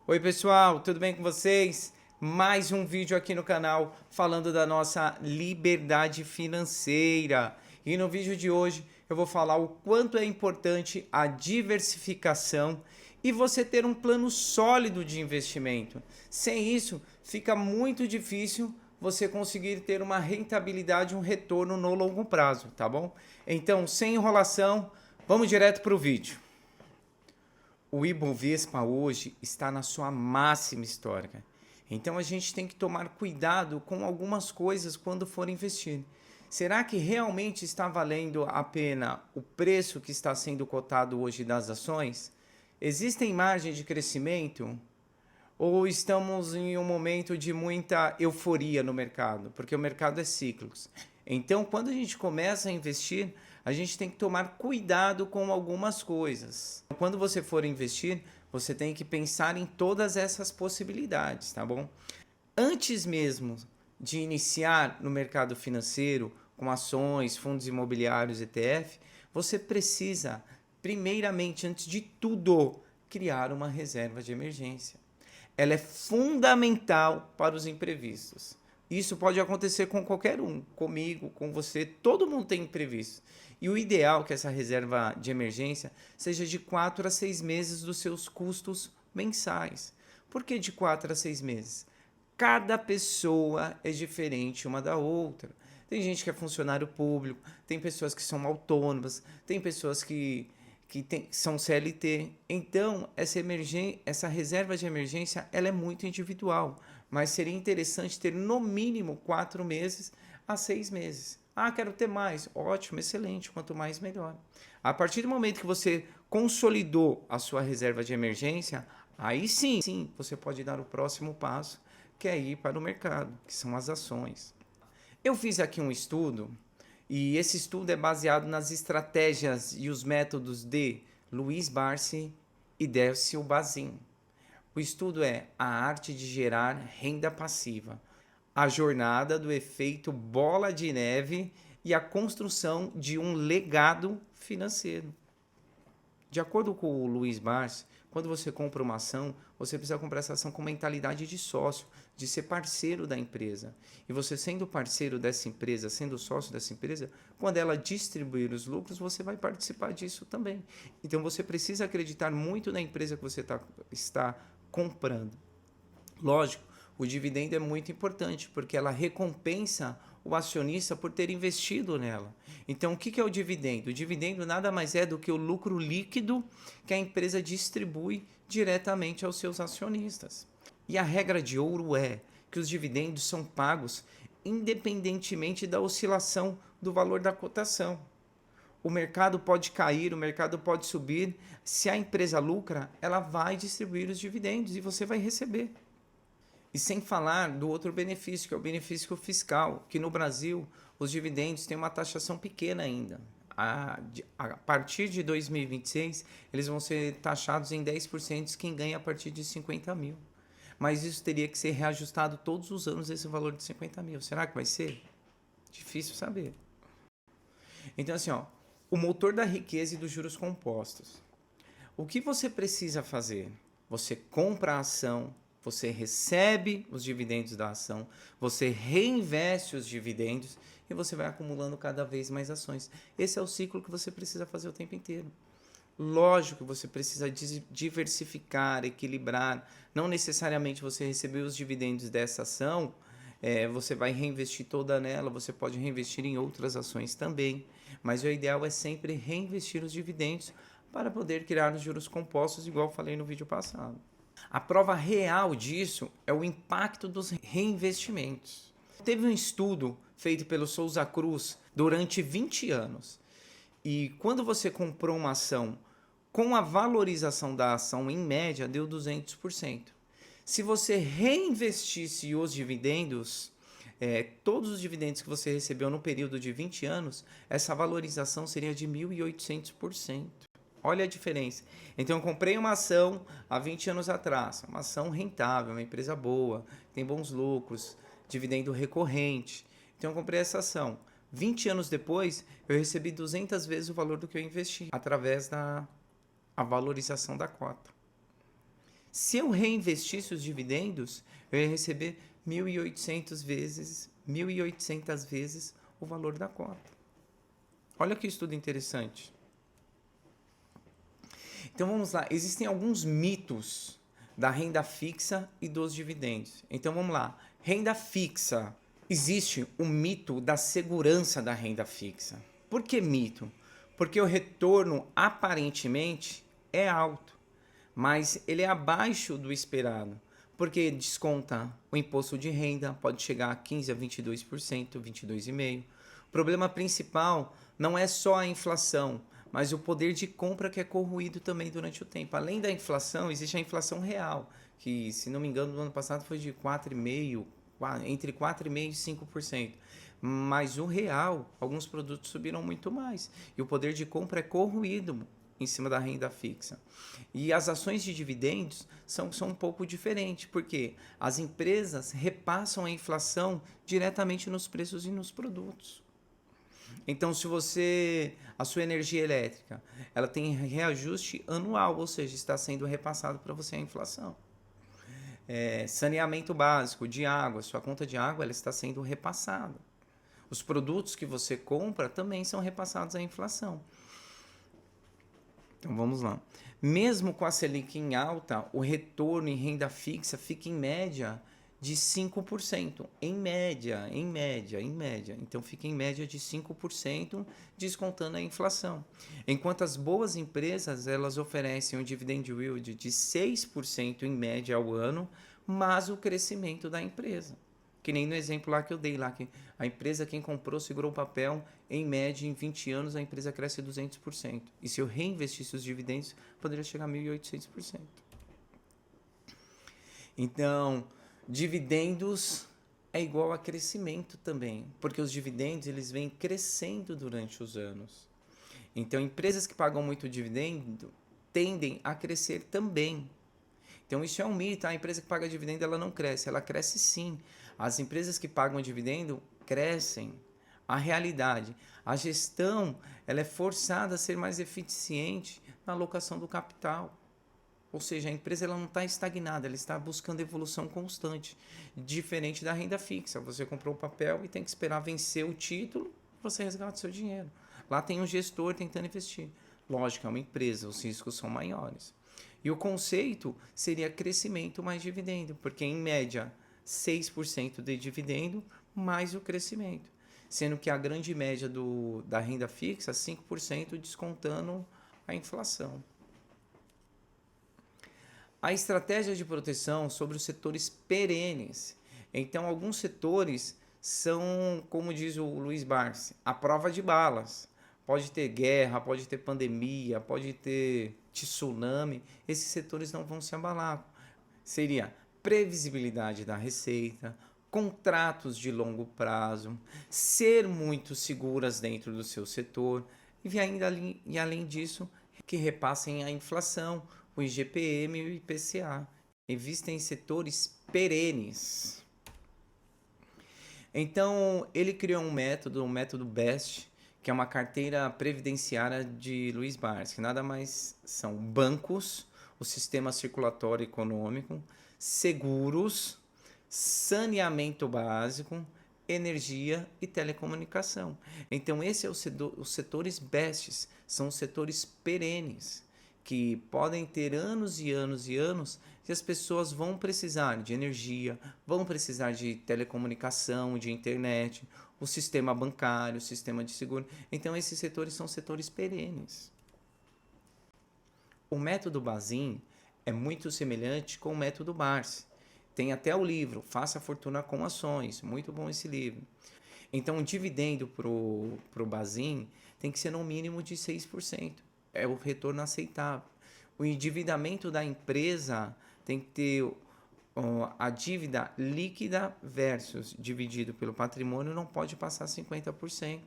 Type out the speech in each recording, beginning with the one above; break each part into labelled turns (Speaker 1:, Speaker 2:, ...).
Speaker 1: Oi pessoal, tudo bem com vocês? Mais um vídeo aqui no canal falando da nossa liberdade financeira. E no vídeo de hoje eu vou falar o quanto é importante a diversificação e você ter um plano sólido de investimento. Sem isso, fica muito difícil você conseguir ter uma rentabilidade, um retorno no longo prazo, tá bom? Então, sem enrolação, vamos direto para o vídeo. O Ibovespa hoje está na sua máxima histórica. Então a gente tem que tomar cuidado com algumas coisas quando for investir. Será que realmente está valendo a pena o preço que está sendo cotado hoje das ações? Existem margem de crescimento? Ou estamos em um momento de muita euforia no mercado? Porque o mercado é cíclico. Então, quando a gente começa a investir, a gente tem que tomar cuidado com algumas coisas. Quando você for investir, você tem que pensar em todas essas possibilidades, tá bom? Antes mesmo de iniciar no mercado financeiro, com ações, fundos imobiliários, ETF, você precisa, primeiramente, antes de tudo, criar uma reserva de emergência. Ela é fundamental para os imprevistos. Isso pode acontecer com qualquer um, comigo, com você, todo mundo tem imprevisto. E o ideal é que essa reserva de emergência seja de 4 a 6 meses dos seus custos mensais. Por que de 4 a 6 meses? Cada pessoa é diferente uma da outra. Tem gente que é funcionário público, tem pessoas que são autônomas, tem pessoas que são CLT. Então, essa reserva de emergência ela é muito individual, mas seria interessante ter no mínimo 4 meses a 6 meses. Ah, quero ter mais. Ótimo, excelente. Quanto mais, melhor. A partir do momento que você consolidou a sua reserva de emergência, aí sim, você pode dar o próximo passo, que é ir para o mercado, que são as ações. Eu fiz aqui um estudo, e esse estudo é baseado nas estratégias e os métodos de Luiz Barsi e Décio Bazin. O estudo é a arte de gerar renda passiva, a jornada do efeito bola de neve e a construção de um legado financeiro. De acordo com o Luiz Barsi, quando você compra uma ação, você precisa comprar essa ação com mentalidade de sócio, de ser parceiro da empresa. E você sendo parceiro dessa empresa, sendo sócio dessa empresa, quando ela distribuir os lucros, você vai participar disso também. Então você precisa acreditar muito na empresa que você está comprando. Lógico, o dividendo é muito importante, porque ela recompensa o acionista por ter investido nela. Então, o que é o dividendo? O dividendo nada mais é do que o lucro líquido que a empresa distribui diretamente aos seus acionistas. E a regra de ouro é que os dividendos são pagos independentemente da oscilação do valor da cotação. O mercado pode cair, o mercado pode subir. Se a empresa lucra, ela vai distribuir os dividendos e você vai receber. E sem falar do outro benefício, que é o benefício fiscal, que no Brasil os dividendos têm uma taxação pequena ainda. A partir de 2026, eles vão ser taxados em 10% quem ganha a partir de 50 mil. Mas isso teria que ser reajustado todos os anos, esse valor de 50 mil. Será que vai ser? Difícil saber. Então, assim, ó, o motor da riqueza e dos juros compostos. O que você precisa fazer? Você compra a ação, você recebe os dividendos da ação, você reinveste os dividendos e você vai acumulando cada vez mais ações. Esse é o ciclo que você precisa fazer o tempo inteiro. Lógico que você precisa diversificar, equilibrar. Não necessariamente você receber os dividendos dessa ação, você vai reinvestir toda nela, você pode reinvestir em outras ações também. Mas o ideal é sempre reinvestir os dividendos para poder criar os juros compostos, igual eu falei no vídeo passado. A prova real disso é o impacto dos reinvestimentos. Teve um estudo feito pelo Souza Cruz durante 20 anos. E quando você comprou uma ação, com a valorização da ação em média, deu 200%. Se você reinvestisse os dividendos, todos os dividendos que você recebeu no período de 20 anos, essa valorização seria de 1.800%. Olha a diferença. Então, eu comprei uma ação há 20 anos atrás, uma ação rentável, uma empresa boa, tem bons lucros, dividendo recorrente. Então, eu comprei essa ação. 20 anos depois, eu recebi 200 vezes o valor do que eu investi, através da valorização da cota. Se eu reinvestisse os dividendos, eu ia receber 1.800 vezes o valor da cota. Olha que estudo interessante. Então vamos lá, existem alguns mitos da renda fixa e dos dividendos. Então vamos lá, renda fixa. Existe o mito da segurança da renda fixa. Por que mito? Porque o retorno aparentemente é alto, mas ele é abaixo do esperado, porque desconta o imposto de renda, pode chegar a 15% a 22%, 22,5%. O problema principal não é só a inflação, mas o poder de compra que é corroído também durante o tempo. Além da inflação, existe a inflação real, que, se não me engano, no ano passado foi de 4,5%, entre 4,5% e 5%. Mas o real, alguns produtos subiram muito mais. E o poder de compra é corroído em cima da renda fixa. E as ações de dividendos são um pouco diferentes, porque as empresas repassam a inflação diretamente nos preços e nos produtos. Então, se a sua energia elétrica, ela tem reajuste anual, ou seja, está sendo repassado para você a inflação. Saneamento básico de água, sua conta de água ela está sendo repassada. Os produtos que você compra também são repassados à inflação. Então vamos lá. Mesmo com a Selic em alta, o retorno em renda fixa fica em média de 5%. Em média. Então fica em média de 5%, descontando a inflação. Enquanto as boas empresas, elas oferecem um dividend yield de 6% em média ao ano, mas o crescimento da empresa. Que nem no exemplo lá que eu dei, lá que a empresa, quem comprou, segurou o papel, em média, em 20 anos, a empresa cresce 200%. E se eu reinvestisse os dividendos, poderia chegar a 1.800%. Então, dividendos é igual a crescimento também, porque os dividendos eles vêm crescendo durante os anos. Então, empresas que pagam muito dividendo tendem a crescer também. Então, isso é um mito. A empresa que paga dividendo ela não cresce. Ela cresce sim. As empresas que pagam dividendo crescem. A realidade, a gestão ela é forçada a ser mais eficiente na alocação do capital. Ou seja, a empresa ela não está estagnada, ela está buscando evolução constante. Diferente da renda fixa. Você comprou um papel e tem que esperar vencer o título e você resgata o seu dinheiro. Lá tem um gestor tentando investir. Lógico, é uma empresa, os riscos são maiores. E o conceito seria crescimento mais dividendo, porque em média 6% de dividendo mais o crescimento. Sendo que a grande média da renda fixa, 5% descontando a inflação. A estratégia de proteção sobre os setores perenes. Então, alguns setores são, como diz o Luiz Barsi, a prova de balas. Pode ter guerra, pode ter pandemia, pode ter tsunami. Esses setores não vão se abalar. Seria previsibilidade da receita, contratos de longo prazo, ser muito seguras dentro do seu setor e além disso, que repassem a inflação, o IGPM e o IPCA. Existem setores perenes. Então, ele criou um método, o método BEST, que é uma carteira previdenciária de Luiz Barsi, que nada mais são bancos, o sistema circulatório econômico, seguros, saneamento básico, energia e telecomunicação. Então, esses são os setores BESTs, são os setores perenes, que podem ter anos e anos e anos que as pessoas vão precisar de energia, vão precisar de telecomunicação, de internet, o sistema bancário, o sistema de seguro. Então, esses setores são setores perenes. O método Bazin é muito semelhante com o método Barsi. Tem até o livro, Faça Fortuna com Ações. Muito bom esse livro. Então, o dividendo para o Bazin tem que ser no mínimo de 6%. É o retorno aceitável. O endividamento da empresa tem que ter a dívida líquida versus dividido pelo patrimônio não pode passar 50%.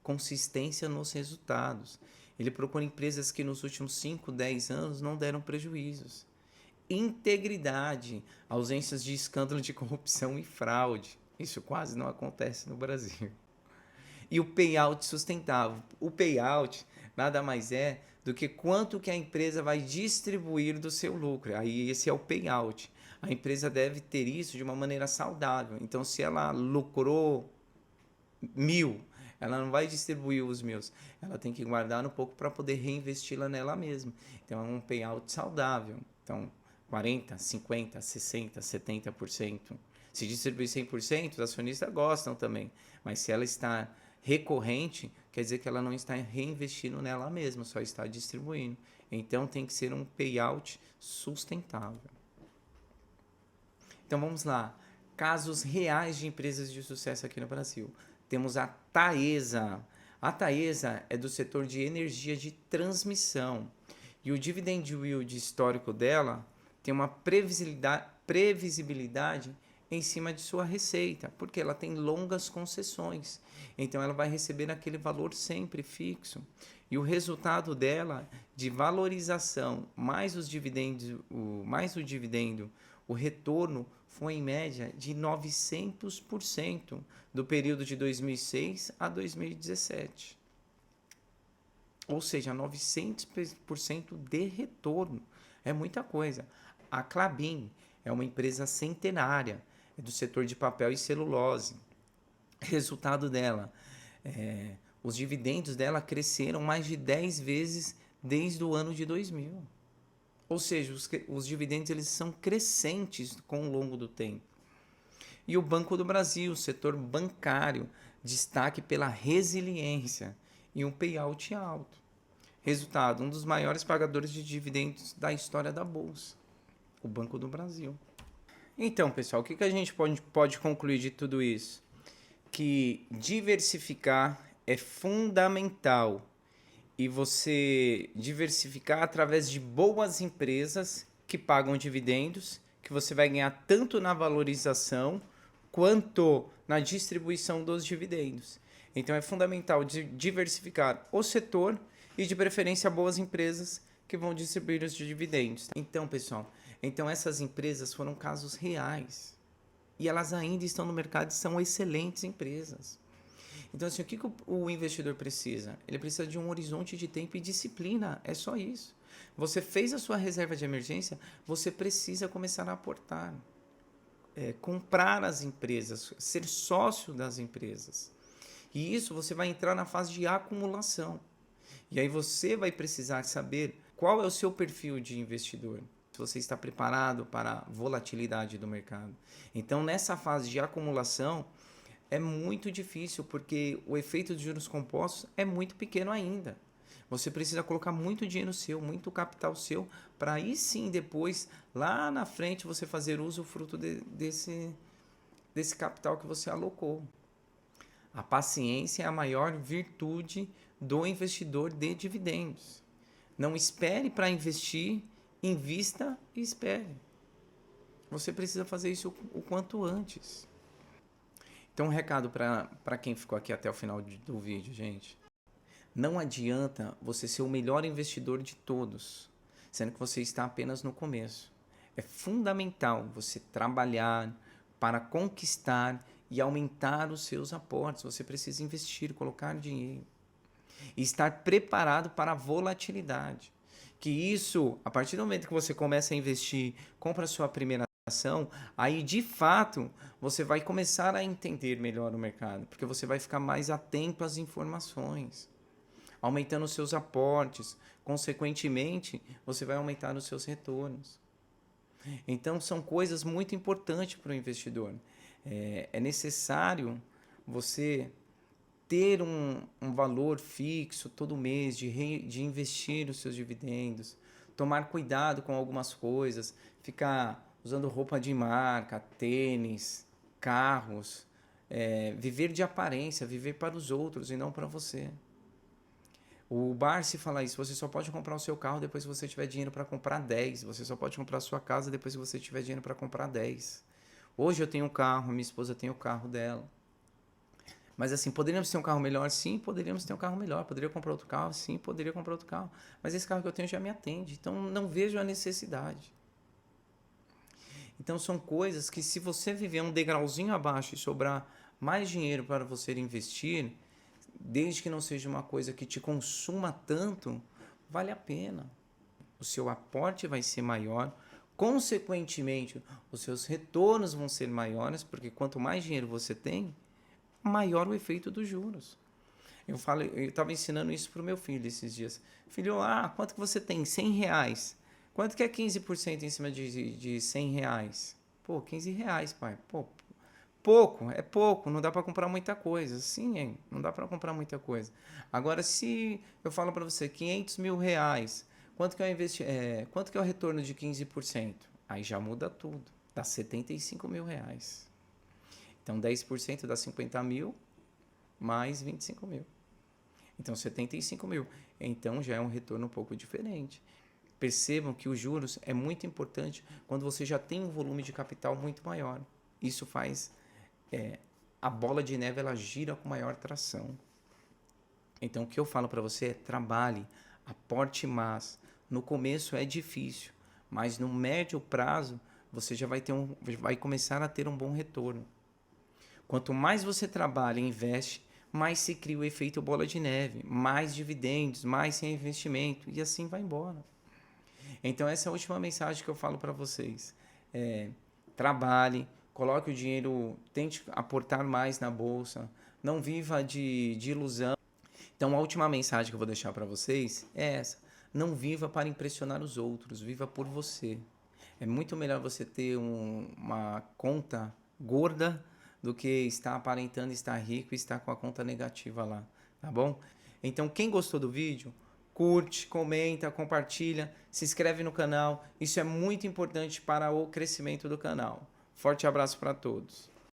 Speaker 1: Consistência nos resultados. Ele procura empresas que nos últimos 5, 10 anos não deram prejuízos. Integridade, ausências de escândalo de corrupção e fraude. Isso quase não acontece no Brasil. E o payout sustentável. O payout nada mais é do que quanto que a empresa vai distribuir do seu lucro. Aí esse é o payout. A empresa deve ter isso de uma maneira saudável. Então, se ela lucrou 1.000, ela não vai distribuir os 1.000. Ela tem que guardar um pouco para poder reinvesti-la nela mesma. Então, é um payout saudável. Então, 40%, 50%, 60%, 70%. Se distribuir 100%, os acionistas gostam também. Mas se ela está recorrente, quer dizer que ela não está reinvestindo nela mesma, só está distribuindo. Então, tem que ser um payout sustentável. Então, vamos lá. Casos reais de empresas de sucesso aqui no Brasil. Temos a Taesa. A Taesa é do setor de energia de transmissão. E o dividend yield histórico dela tem uma previsibilidade em cima de sua receita, porque ela tem longas concessões. Então, ela vai receber aquele valor sempre fixo. E o resultado dela, de valorização, mais os dividendos, mais o dividendo, o retorno foi em média de 900% do período de 2006 a 2017. Ou seja, 900% de retorno. É muita coisa. A Klabin é uma empresa centenária, é do setor de papel e celulose. Resultado dela, os dividendos dela cresceram mais de 10 vezes desde o ano de 2000. Ou seja, os dividendos eles são crescentes com o longo do tempo. E o Banco do Brasil, o setor bancário, destaque pela resiliência e um payout alto. Resultado, um dos maiores pagadores de dividendos da história da Bolsa, o Banco do Brasil. Então, pessoal, o que a gente pode concluir de tudo isso? Que diversificar é fundamental. E você diversificar através de boas empresas que pagam dividendos, que você vai ganhar tanto na valorização quanto na distribuição dos dividendos. Então é fundamental diversificar o setor e de preferência boas empresas que vão distribuir os dividendos. Então, pessoal, essas empresas foram casos reais e elas ainda estão no mercado e são excelentes empresas. Então, assim, o que o investidor precisa? Ele precisa de um horizonte de tempo e disciplina. É só isso. Você fez a sua reserva de emergência, você precisa começar a aportar. Comprar as empresas, ser sócio das empresas. E isso você vai entrar na fase de acumulação. E aí você vai precisar saber qual é o seu perfil de investidor. Se você está preparado para a volatilidade do mercado. Então, nessa fase de acumulação, é muito difícil, porque o efeito de juros compostos é muito pequeno ainda. Você precisa colocar muito dinheiro seu, muito capital seu, para aí sim depois, lá na frente, você fazer uso fruto desse capital que você alocou. A paciência é a maior virtude do investidor de dividendos. Não espere para investir, invista e espere. Você precisa fazer isso o quanto antes. Então, um recado para quem ficou aqui até o final do vídeo, gente. Não adianta você ser o melhor investidor de todos, sendo que você está apenas no começo. É fundamental você trabalhar para conquistar e aumentar os seus aportes. Você precisa investir, colocar dinheiro. E estar preparado para a volatilidade. Que isso, a partir do momento que você começa a investir, compra a sua primeira ação, aí de fato você vai começar a entender melhor o mercado, porque você vai ficar mais atento às informações, aumentando os seus aportes, consequentemente você vai aumentar os seus retornos. Então são coisas muito importantes para o investidor. É necessário você ter um valor fixo todo mês de investir os seus dividendos, tomar cuidado com algumas coisas, ficar usando roupa de marca, tênis, carros, viver de aparência, viver para os outros e não para você. O Barsi fala isso, você só pode comprar o seu carro depois que você tiver dinheiro para comprar 10. Você só pode comprar a sua casa depois que você tiver dinheiro para comprar 10. Hoje eu tenho um carro, minha esposa tem o carro dela. Mas assim, poderíamos ter um carro melhor? Sim, poderíamos ter um carro melhor. Poderia comprar outro carro? Sim, poderia comprar outro carro. Mas esse carro que eu tenho já me atende, então não vejo a necessidade. Então são coisas que, se você viver um degrauzinho abaixo e sobrar mais dinheiro para você investir, desde que não seja uma coisa que te consuma tanto, vale a pena. O seu aporte vai ser maior, consequentemente, os seus retornos vão ser maiores, porque quanto mais dinheiro você tem, maior o efeito dos juros. Eu estava ensinando isso para o meu filho esses dias. Filho, quanto que você tem? R$ 100. Quanto que é 15% em cima de R$ 100? Pô, R$ 15, pai. Pô, pouco, é pouco, não dá para comprar muita coisa. Sim, hein? Não dá para comprar muita coisa. Agora, se eu falo para você, R$ 500.000, quanto que é o retorno de 15%? Aí já muda tudo, dá R$ 75.000. Então, 10% dá 50 mil, mais 25 mil. Então, 75 mil. Então, já é um retorno um pouco diferente. Percebam que os juros é muito importante quando você já tem um volume de capital muito maior. Isso faz a bola de neve, ela gira com maior tração. Então, o que eu falo para você é trabalhe, aporte mais. No começo é difícil, mas no médio prazo você já vai começar a ter um bom retorno. Quanto mais você trabalha e investe, mais se cria o efeito bola de neve, mais dividendos, mais reinvestimento e assim vai embora. Então essa é a última mensagem que eu falo para vocês. Trabalhe, coloque o dinheiro, tente aportar mais na bolsa, não viva de ilusão. Então a última mensagem que eu vou deixar para vocês é essa. Não viva para impressionar os outros, viva por você. É muito melhor você ter uma conta gorda do que estar aparentando estar rico e estar com a conta negativa lá, tá bom? Então, quem gostou do vídeo, curte, comenta, compartilha, se inscreve no canal. Isso é muito importante para o crescimento do canal. Forte abraço para todos.